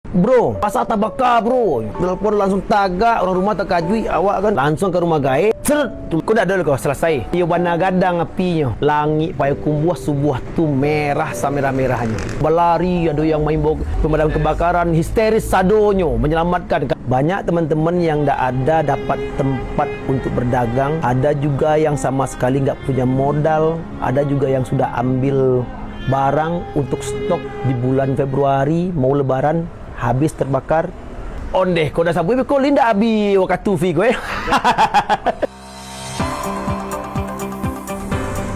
Bro, pasal tabaka bro. Telepon langsung tagak, orang rumah tak kajui, awak kan langsung ke rumah gaib. Seret, kau dah ada kau selesai. Ia bana gadang apinya. Langit payah kumbuh subuh tu merah samerah-merahnya. Berlari, ada yang main pemadam kebakaran, histeris sadonyo menyelamatkan. Banyak teman-teman yang dah ada dapat tempat untuk berdagang. Ada juga yang sama sekali nggak punya modal. Ada juga yang sudah ambil barang untuk stok di bulan Februari mau lebaran. Habis terbakar. Ondeh, kau dah sabui, kau linda abi wakatu fi kau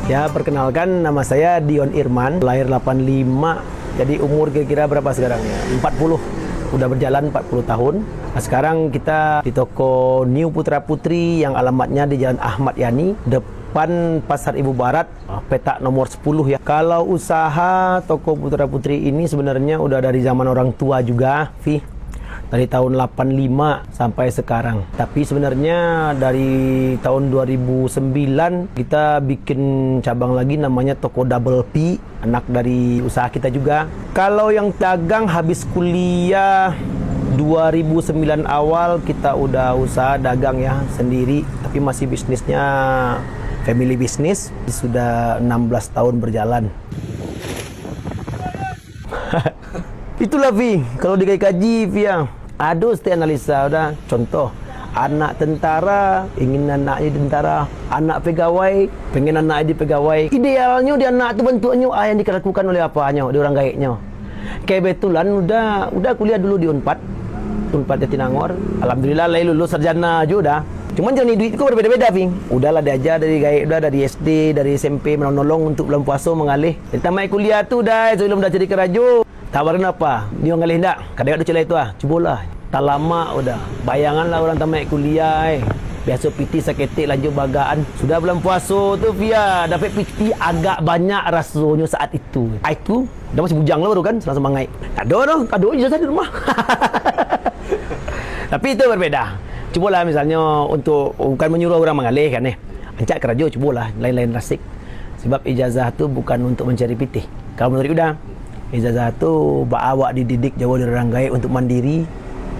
Ya, perkenalkan nama saya Dion Irman, lahir 85. Jadi umur kira-kira berapa sekarang ya? 40. Udah berjalan 40 tahun. Nah, sekarang kita di toko New Putra Putri yang alamatnya di Jalan Ahmad Yani, depan Pasar Ibu Barat, petak nomor 10 ya. Kalau usaha toko Putra Putri ini sebenarnya udah dari zaman orang tua juga, Vi. Dari tahun 85 sampai sekarang. Tapi sebenarnya dari tahun 2009 kita bikin cabang lagi namanya toko Double P, anak dari usaha kita juga. Kalau yang dagang habis kuliah 2009 awal kita udah usaha dagang ya sendiri, tapi masih bisnisnya family business. Sudah 16 tahun berjalan. Itulah Vi, kalau dikaji Vi ya. Aduh, setiap analisa udah. Contoh, anak tentara ingin anaknya tentara, anak pegawai pengen anaknya di pegawai. Idealnya di anak itu bentuknya yang dilakukan oleh apanya, di orang gaiknya. Kebetulan udah kuliah dulu di Unpad Jatinangor. Alhamdulillah lah lulus sarjana juga. Cuman journey duit itu berbeda-beda, Ving. Udahlah diajar dari gaib, udah dari SD, dari SMP menolong untuk bulan puasa mengalih. Tamat kuliah tu dah, sebelum dah jadi kerajo. Tawaran apa? Dia ngalih tak? Kadang ada celah itu cubalah. Tak lama udah. Bayanganlah orang tamat kuliah. Biasa PT saketik lanjut bagaan. Sudah bulan puasa tu Via, dapat PT agak banyak rasanya saat itu. Itu dah masih bujang lah baru kan, langsung mangai. Kado ijazah di rumah. Tapi itu berbeda. Cubalah misalnya untuk bukan menyuruh orang mengalih kan Ancak kerajo cubalah lain-lain rasik. Sebab ijazah tu bukan untuk mencari PT. Kalau menurut udah ijazah tu awak dididik jauh dari orang gaib untuk mandiri,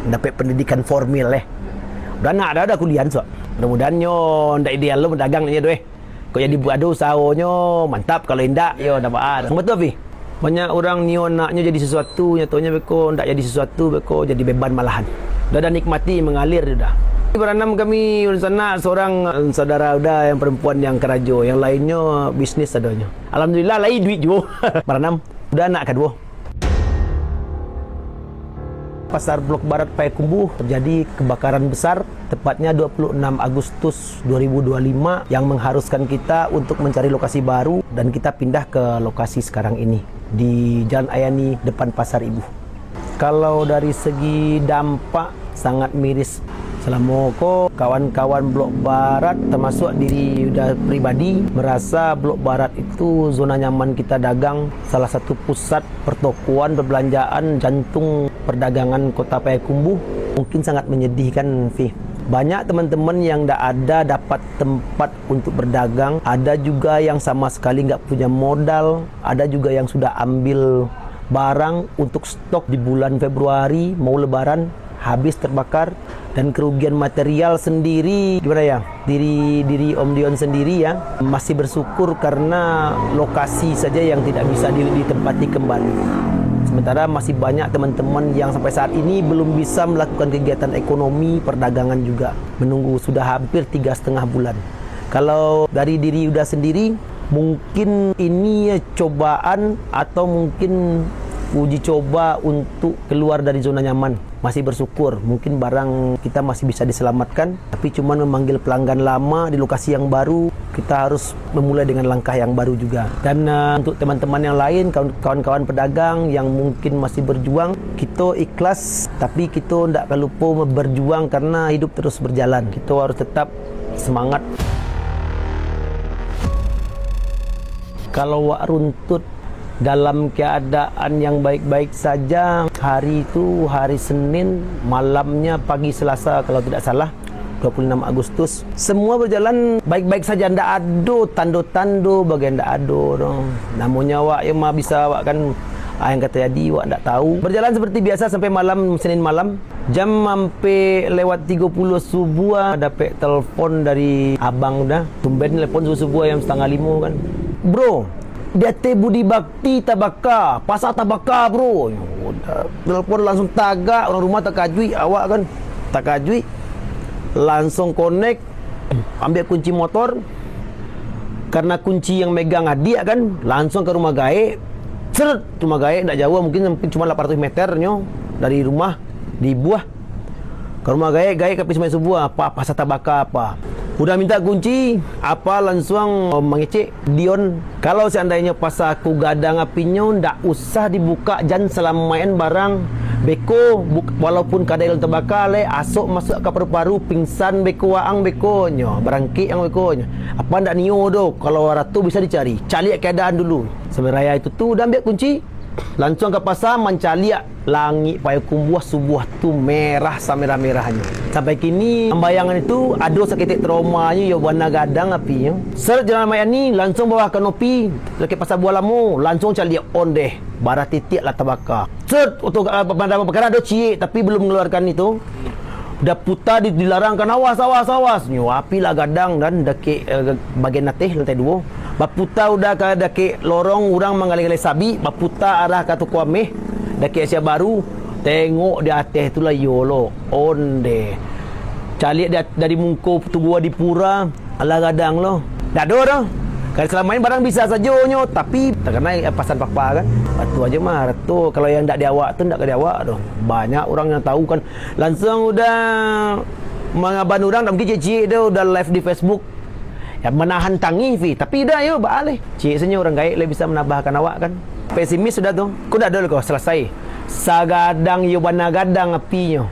dapat pendidikan formal Udah nak ada kuliah so. Mudah-mudahan ndak ideal lo mendagang nya doh. Kau jadi buat usahanya mantap, kalau indak yo dapat. Betul Vi. Banyak orang naknya jadi sesuatu, nyatanya beko ndak jadi sesuatu, beko jadi beban malahan. Udah nikmati mengalir dah. Beranam kami di sana seorang saudara udah yang perempuan yang kerajo, yang lainnya bisnis adanya. Alhamdulillah lain duit juga. Beranam udah anak kedua. Pasar Blok Barat Payakumbuh terjadi kebakaran besar tepatnya 26 Agustus 2025 yang mengharuskan kita untuk mencari lokasi baru dan kita pindah ke lokasi sekarang ini di Jalan Ayani depan Pasar Ibu. Kalau dari segi dampak sangat miris. Selama kawan-kawan Blok Barat termasuk diri udah pribadi merasa Blok Barat itu zona nyaman kita dagang, salah satu pusat pertokoan, perbelanjaan, jantung perdagangan Kota Payakumbuh. Mungkin sangat menyedihkan, Vi. Banyak teman-teman yang ada dapat tempat untuk berdagang, ada juga yang sama sekali nggak punya modal, ada juga yang sudah ambil barang untuk stok di bulan Februari mau lebaran, habis terbakar. Dan kerugian material sendiri gimana ya, diri Om Dion sendiri ya masih bersyukur karena lokasi saja yang tidak bisa ditempati kembali. Sementara masih banyak teman-teman yang sampai saat ini belum bisa melakukan kegiatan ekonomi perdagangan juga, menunggu sudah hampir 3,5 bulan. Kalau dari diri udah sendiri mungkin ini ya cobaan atau mungkin uji coba untuk keluar dari zona nyaman. Masih bersyukur, mungkin barang kita masih bisa diselamatkan, tapi cuma memanggil pelanggan lama di lokasi yang baru, kita harus memulai dengan langkah yang baru juga. Dan untuk teman-teman yang lain, kawan-kawan pedagang yang mungkin masih berjuang, kita ikhlas, tapi kita tidak lupa berjuang karena hidup terus berjalan. Kita harus tetap semangat. Kalau wak runtut dalam keadaan yang baik-baik saja, hari itu hari Senin, malamnya pagi Selasa kalau tidak salah, 26 Agustus. Semua berjalan baik-baik saja, ndak ada tando-tando bagian ndak ada. Namanya awak yang mah bisa awak kan Yang kata jadi awak tak tahu. Berjalan seperti biasa sampai malam, Senin malam. Jam sampai lewat 30 subuh dapat telefon dari abang dah. Tumben telepon subuh jam 4:30 kan. Bro, dia teh budi bakti tabaka, pasar tabaka bro. Telepon langsung tagak, orang rumah tak kajui, awak kan tak kajui. Langsung connect, ambil kunci motor. Karena kunci yang megang adik kan, langsung ke rumah gaek. Seret, rumah gaek tak jauh, mungkin cuma 800 meter dari rumah di buah. Ke rumah gaek ke pismai subuh apa pasar tabaka apa. Udah minta kunci, apa langsung mengecek Dion. Kalau seandainya pas aku gadang apinya, ndak usah dibuka jan selamain barang beko, walaupun kadang terbakar le, asuk masuk ke paru-paru, pingsan beko waang beko nyo, berangkit yang beko nyo. Apa ndak nio do, kalau ratu bisa dicari, cari keadaan dulu. Sebenarnya itu tuh udah ambil kunci, langsung ke pasar mencari langit Payakumbuh subuh tu merah merah-merahnya. Sampai kini bayangan itu ada seketik traumanya ya warna gadang apinya. Seret jalan maya ni langsung bawa kanopi dekat pasar buah lamu, langsung cari on deh. Barat titik lah terbakar. Seret untuk pemadam kebakaran ada cik tapi belum mengeluarkan itu. Dah putar dilarangkan awas. Nyo api lah gadang dan dekat bagian atas lantai 2. Baputa udah ke dekat lorong orang menggali-gali sabi, baputa arah ke Tuku Ameh, dekat Asia Baru, tengok di atas itulah yolo, onde. Cari dari mungko tubuh di pura, ala gadang lo. Dak ada dah. Kalau selama ini barang bisa saja nyo, tapi terkena pasan papa kan. Batu aja mah, tu kalau yang ndak di awak tu ndak ke di awak doh. Banyak orang yang tahu kan. Langsung udah mengaban orang dah mungkin cik dia udah live di Facebook. Ya menahan tangi fi, tapi dah yo balik. Cik senyum orang gaik le bisa menambahkan awak kan. Pesimis sudah tu. Ku dah ada kau selesai. Sagadang yo bana gadang apinya.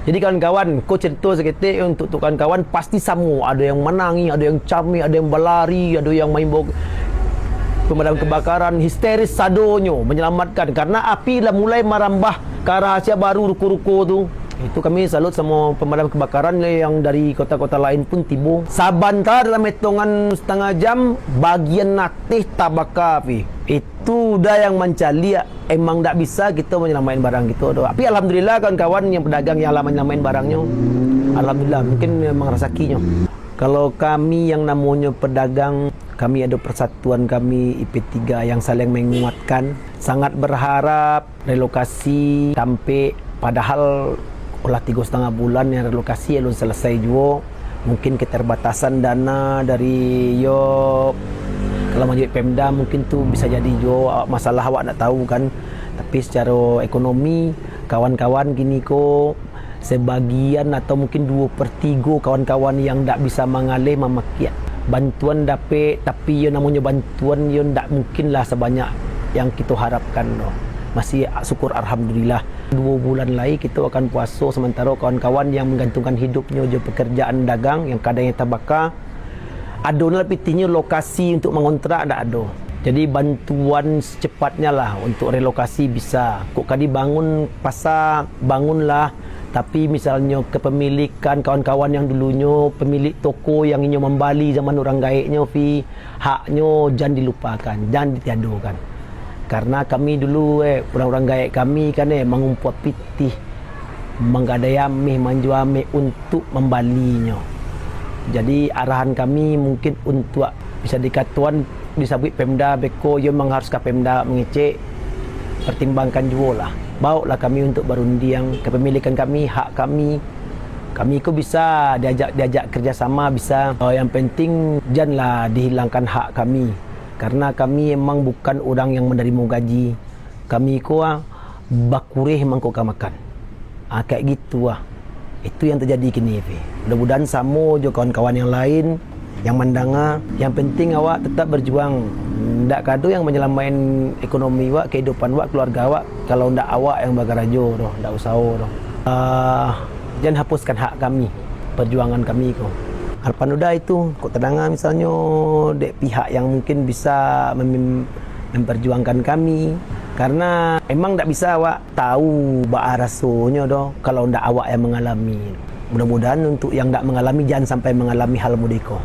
Jadi kawan-kawan, ku cerita seketik untuk kawan-kawan pasti sama. Ada yang menangi, ada yang camik, ada yang berlari, ada yang main bawa pemadam kebakaran histeris sadonyo menyelamatkan karena api dah mulai merambah ke arah Asia Baru ruko-ruko tu. Itu kami salut sama pemadam kebakaran yang dari kota-kota lain pun tiba. Sabanta dalam hitungan setengah jam bagian natih tabaka api. Itu dah yang mencari emang tak bisa kita menyelamatkan barang gitu. Tapi alhamdulillah kawan-kawan yang pedagang yang lama menyelamatkan barangnya. Alhamdulillah mungkin memang rezekinya. Kalau kami yang namanya pedagang, kami ada persatuan kami IP3 yang saling menguatkan. Sangat berharap relokasi sampai padahal olah 3,5 bulan yang relokasi belum selesai juga. Mungkin keterbatasan dana dari yo kalau menjadi Pemda mungkin tu bisa jadi jo masalah awak nak tahu kan. Tapi secara ekonomi kawan-kawan gini ko sebagian atau mungkin 2/3 kawan-kawan yang tak bisa mengalih memakiat bantuan dapat, tapi yo namanya bantuan yo tak mungkinlah sebanyak yang kita harapkan no. Masih syukur alhamdulillah 2 bulan lagi kita akan puasa sementara kawan-kawan yang menggantungkan hidupnya je pekerjaan dagang yang kadang tabaka ada lebihnya lokasi untuk mengontrak tak ada. Jadi bantuan secepatnya lah untuk relokasi bisa. Kok kadi bangun pasar, bangunlah. Tapi misalnya kepemilikan kawan-kawan yang dulunya pemilik toko yang ingin membali zaman orang gaiknya fi, haknya jangan dilupakan, jangan ditiadakan. Karena kami dulu orang-orang gaik kami kan mengumpul pitih, menggadayami, menjuami untuk membalinya. Jadi arahan kami mungkin untuk bisa dikatuan disabut Pemda beko yang mengharuskan Pemda mengecek pertimbangkan juga lah. Bawalah kami untuk berunding kepemilikan kami, hak kami. Kami ko bisa diajak kerjasama bisa. Yang penting janganlah dihilangkan hak kami. Karena kami memang bukan orang yang menerima gaji. Kami ko bakureh mangkok makan. Kayak gitu lah. Itu yang terjadi kini. Mudah-mudahan sama juga kawan-kawan yang lain yang mendengar. Yang penting awak tetap berjuang. Ndak kado yang menyelamatkan ekonomi awak, kehidupan awak, keluarga awak. Kalau ndak awak yang bagarajo doh, ndak usah doh. Jangan hapuskan hak kami, perjuangan kami ko. Harapan udah itu, kok terdengar misalnya dek pihak yang mungkin bisa memperjuangkan kami. Karena emang tak bisa awak tahu bak rasanya doh kalau ndak awak yang mengalami. Mudah-mudahan untuk yang ndak mengalami jangan sampai mengalami hal mudiko.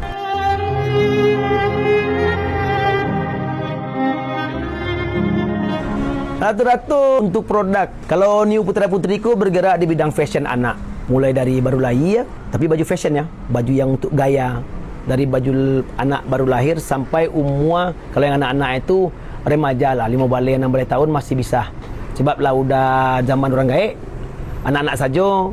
Rata-rata untuk produk. Kalau New Putra Putriku bergerak di bidang fashion anak. Mulai dari baru lahir, tapi baju fashion ya. Baju yang untuk gaya. Dari baju anak baru lahir sampai umur, kalau yang anak-anak itu remaja lah, 5 balik 6 balik tahun masih bisa. Sebab lah udah zaman orang gaek, anak-anak saja.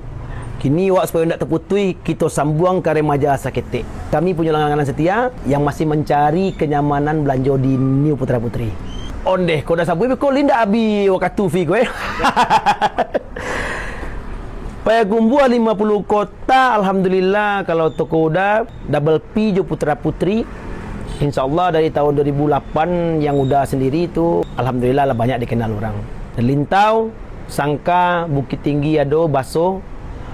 Kini wak supaya tidak terputui, kita sambung ke remaja saketik. Kami punya langganan setia yang masih mencari kenyamanan belanja di New Putra Putri. Ondeh, kau dah sabui, kau linda abi wakatu fi kau Payakumbuh 50 kota, alhamdulillah. Kalau toko udah double P jo Putra Putri. InsyaAllah dari tahun 2008 yang udah sendiri itu, alhamdulillah lah banyak dikenal orang. Lintau, Sangka, Bukit Tinggi Ado, Baso,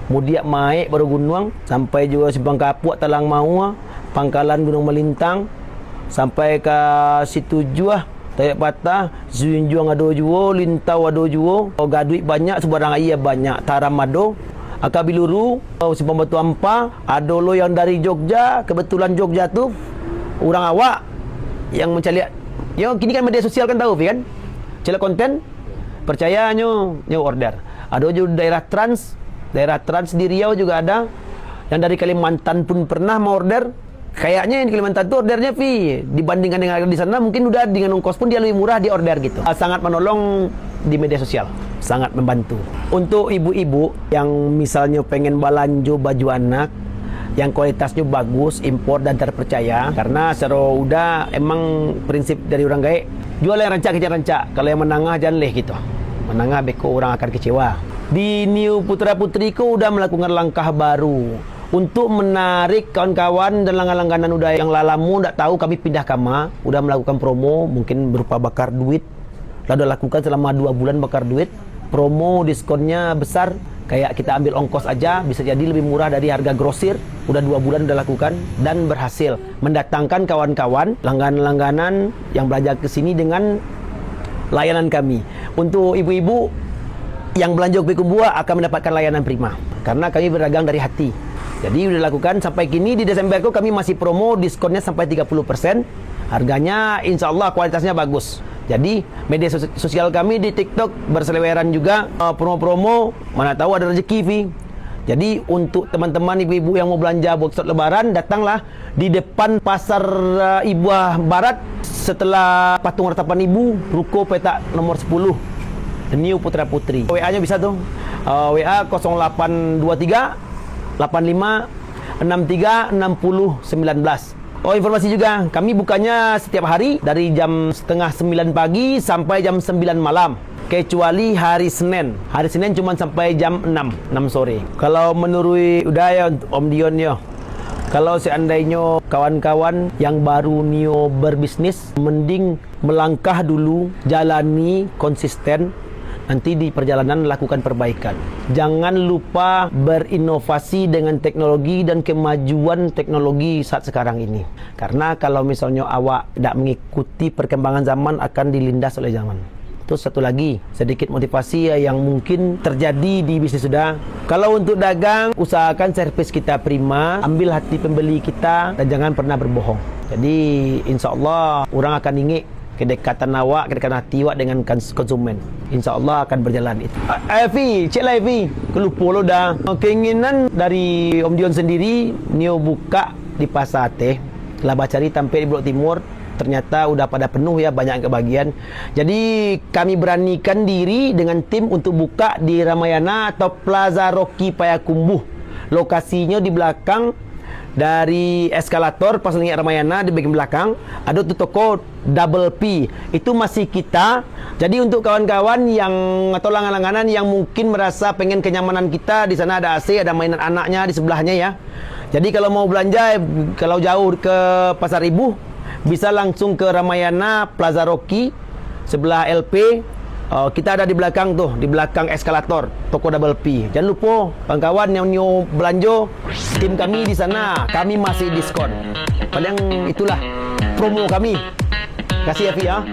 Mudiak Maek baru Gunung, sampai juga Simpang Kapuk, Talang Maua, Pangkalan Gunung Melintang, sampai ke situ juga Tayak Patah, Zuyunjuang Ado Juo, Lintau Ado Juo, Gaduit banyak, sebarang iya banyak, Taram Ado, Akabiluru, Simpang Batu Ampa, Ado lo yang dari Jogja, kebetulan Jogja tu orang awak yang mencari. Ya kini kan media sosial kan tahu kan, cari konten, percaya nyo order. Ada juga daerah trans di Riau juga ada, yang dari Kalimantan pun pernah mau order. Kayaknya yang di Kalimantan itu ordernya dibandingkan dengan harga di sana mungkin udah dengan ongkos pun dia lebih murah di order gitu. Sangat menolong di media sosial, sangat membantu. Untuk ibu-ibu yang misalnya pengen belanja baju anak yang kualitasnya bagus, impor dan terpercaya, karena secara udah emang prinsip dari orang gaek, jual yang rancak kejar rancak, kalau yang menangah jangan leh gitu. Menangah beko orang akan kecewa. Di New Putra Putriku udah melakukan langkah baru untuk menarik kawan-kawan dan langganan udah yang lalamu ndak tahu kami pindah kama, udah melakukan promo mungkin berupa bakar duit. Lalu udah lakukan selama 2 bulan bakar duit, promo diskonnya besar. Kayak kita ambil ongkos aja bisa jadi lebih murah dari harga grosir. Udah 2 bulan udah lakukan dan berhasil mendatangkan kawan-kawan langganan yang belanja ke sini dengan layanan kami. Untuk ibu-ibu yang belanja ke Kumbua akan mendapatkan layanan prima karena kami berdagang dari hati. Jadi udah lakukan sampai kini di Desember kami masih promo diskonnya sampai 30%. Harganya insya Allah kualitasnya bagus. Jadi media sosial kami di TikTok berseliweran juga promo-promo, mana tahu ada rezeki Vi. Jadi untuk teman-teman ibu-ibu yang mau belanja buat lebaran, datanglah di depan pasar Ibuah Barat setelah patung ratapan ibu, ruko petak nomor 10, The New Putra Putri. WA-nya bisa tuh, WA 0823 85 63 60 19. Oh, informasi juga, kami bukanya setiap hari dari jam setengah 9 pagi sampai jam 9 malam. Kecuali hari Senin. Hari Senin cuma sampai jam 6 sore. Kalau menurut udah ya Om Dion ya. Kalau seandainya kawan-kawan yang baru Nio berbisnis, mending melangkah dulu, jalani konsisten. Nanti di perjalanan lakukan perbaikan. Jangan lupa berinovasi dengan teknologi dan kemajuan teknologi saat sekarang ini. Karena kalau misalnya awak tidak mengikuti perkembangan zaman akan dilindas oleh zaman. Terus satu lagi, sedikit motivasi yang mungkin terjadi di bisnis sudah. Kalau untuk dagang, usahakan servis kita prima, ambil hati pembeli kita dan jangan pernah berbohong. Jadi insya Allah orang akan ingin kedekatan awak, kedekatan hati awak dengan konsumen. InsyaAllah akan berjalan itu. Evi, cik lah Evi. Kelupa lo dah. Keinginan dari Om Dion sendiri, Nio buka di Pasar Teh. Kelabah Cari tampil di Blok Timur. Ternyata udah pada penuh ya, banyak kebagian. Jadi kami beranikan diri dengan tim untuk buka di Ramayana atau Plaza Rocky Payakumbuh. Lokasinya di belakang dari eskalator pas naik Ramayana, di bagian belakang ada tuh toko Double P. Itu masih kita. Jadi untuk kawan-kawan yang atau langganan yang mungkin merasa pengen kenyamanan kita, di sana ada AC, ada mainan anaknya di sebelahnya ya. Jadi kalau mau belanja, kalau jauh ke Pasar Ibu, bisa langsung ke Ramayana Plaza Rocky sebelah LP. Kita ada di belakang tuh, di belakang eskalator toko Double P. Jangan lupa kawan-kawan yang new belanja, tim kami di sana, kami masih diskon. Paling itulah promo kami. Kasih ya Vi ya.